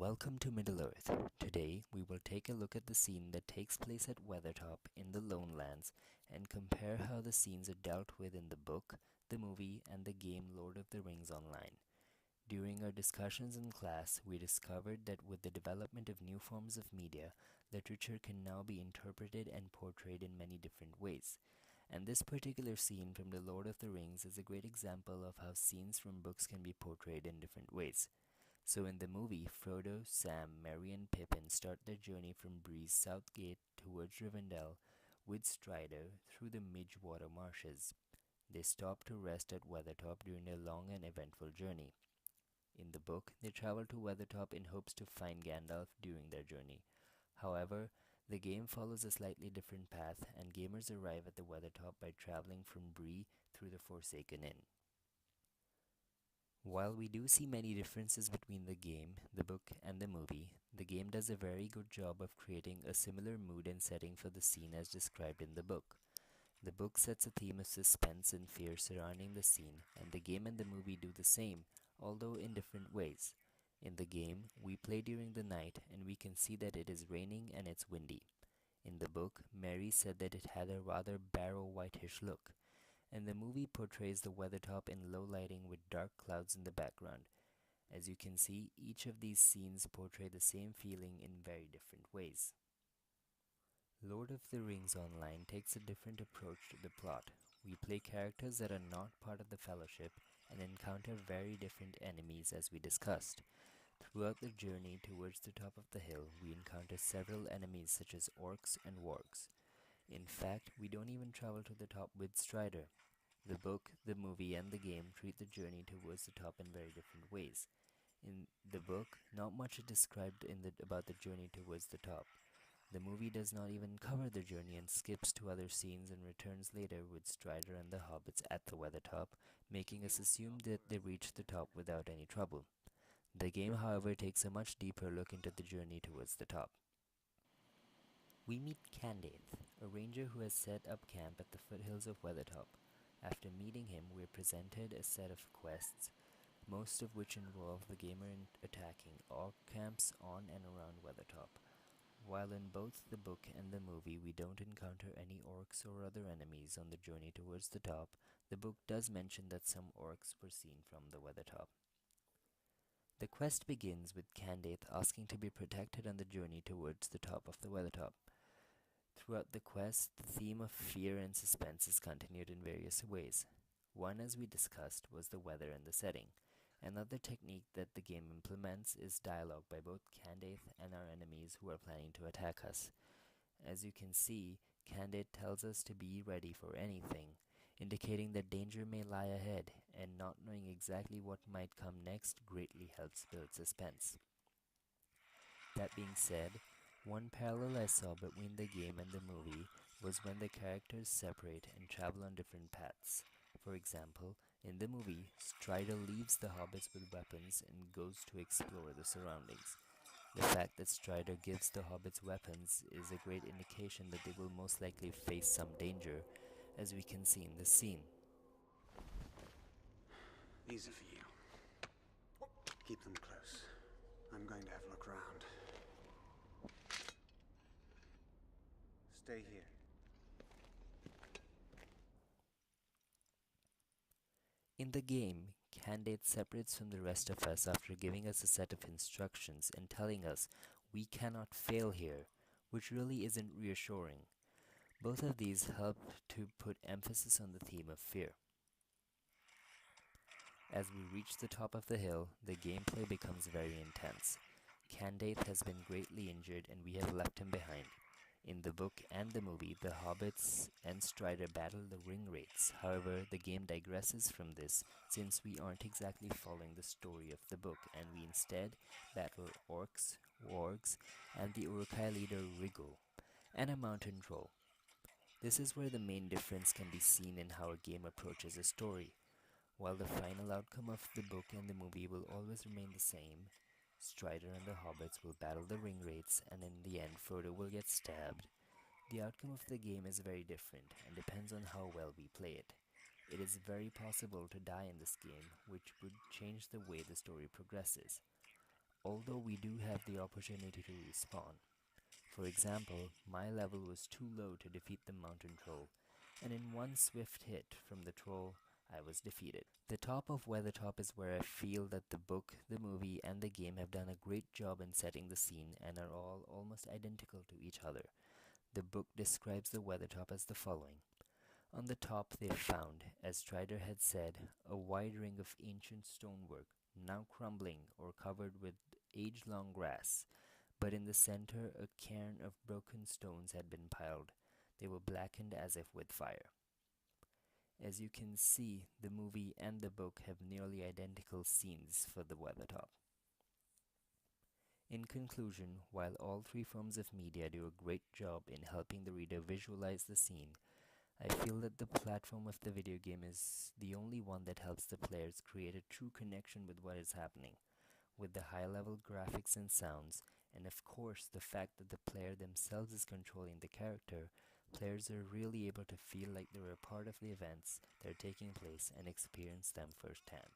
Welcome to Middle-earth. Today, we will take a look at the scene that takes place at Weathertop in the Lone Lands and compare how the scenes are dealt with in the book, the movie, and the game Lord of the Rings Online. During our discussions in class, we discovered that with the development of new forms of media, literature can now be interpreted and portrayed in many different ways. And this particular scene from the Lord of the Rings is a great example of how scenes from books can be portrayed in different ways. So in the movie, Frodo, Sam, Merry and Pippin start their journey from Bree's South Gate towards Rivendell with Strider through the Midgewater marshes. They stop to rest at Weathertop during their long and eventful journey. In the book, they travel to Weathertop in hopes to find Gandalf during their journey. However, the game follows a slightly different path, and gamers arrive at the Weathertop by traveling from Bree through the Forsaken Inn. While we do see many differences between the game, the book, and the movie, the game does a very good job of creating a similar mood and setting for the scene as described in the book. The book sets a theme of suspense and fear surrounding the scene, and the game and the movie do the same, although in different ways. In the game, we play during the night, and we can see that it is raining and it's windy. In the book, Mary said that it had a rather barrow whitish look, and the movie portrays the Weathertop in low lighting with dark clouds in the background. As you can see, each of these scenes portray the same feeling in very different ways. Lord of the Rings Online takes a different approach to the plot. We play characters that are not part of the Fellowship and encounter very different enemies as we discussed. Throughout the journey towards the top of the hill, we encounter several enemies such as orcs and wargs. In fact, we don't even travel to the top with Strider. The book, the movie, and the game treat the journey towards the top in very different ways. In the book, not much is described about the journey towards the top. The movie does not even cover the journey and skips to other scenes and returns later with Strider and the hobbits at the Weathertop, making us assume that they reached the top without any trouble. The game, however, takes a much deeper look into the journey towards the top. We meet Candaith, a ranger who has set up camp at the foothills of Weathertop. After meeting him, we are presented a set of quests, most of which involve the gamer attacking orc camps on and around Weathertop. While in both the book and the movie we don't encounter any orcs or other enemies on the journey towards the top, the book does mention that some orcs were seen from the Weathertop. The quest begins with Candaith asking to be protected on the journey towards the top of the Weathertop. Throughout the quest, the theme of fear and suspense is continued in various ways. One, as we discussed, was the weather and the setting. Another technique that the game implements is dialogue by both Candaith and our enemies who are planning to attack us. As you can see, Candaith tells us to be ready for anything, indicating that danger may lie ahead, and not knowing exactly what might come next greatly helps build suspense. That being said, one parallel I saw between the game and the movie was when the characters separate and travel on different paths. For example, in the movie, Strider leaves the hobbits with weapons and goes to explore the surroundings. The fact that Strider gives the hobbits weapons is a great indication that they will most likely face some danger, as we can see in this scene. These are for you. Keep them close. I'm going to have a look around. Stay here. In the game, Candaith separates from the rest of us after giving us a set of instructions and telling us we cannot fail here, which really isn't reassuring. Both of these help to put emphasis on the theme of fear. As we reach the top of the hill, the gameplay becomes very intense. Candaith has been greatly injured and we have left him behind. In the book and the movie, the hobbits and Strider battle the ring wraiths. However, the game digresses from this since we aren't exactly following the story of the book and we instead battle orcs, wargs, and the Uruk-hai leader Riggle, and a mountain troll. This is where the main difference can be seen in how a game approaches a story. While the final outcome of the book and the movie will always remain the same, Strider and the hobbits will battle the ring wraiths, and in the end Frodo will get stabbed. The outcome of the game is very different and depends on how well we play it. It is very possible to die in this game, which would change the way the story progresses. although we do have the opportunity to respawn. For example, my level was too low to defeat the mountain troll, and in one swift hit from the troll, I was defeated. The top of Weathertop is where I feel that the book, the movie, and the game have done a great job in setting the scene and are all almost identical to each other. The book describes the Weathertop as the following. On the top they found, as Strider had said, a wide ring of ancient stonework, now crumbling or covered with age-long grass, but in the center a cairn of broken stones had been piled. They were blackened as if with fire. As you can see, the movie and the book have nearly identical scenes for the Weathertop. In conclusion, while all three forms of media do a great job in helping the reader visualize the scene, I feel that the platform of the video game is the only one that helps the players create a true connection with what is happening, with the high level graphics and sounds, and of course the fact that the player themselves is controlling the character. Players are really able to feel like they're a part of the events that are taking place and experience them firsthand.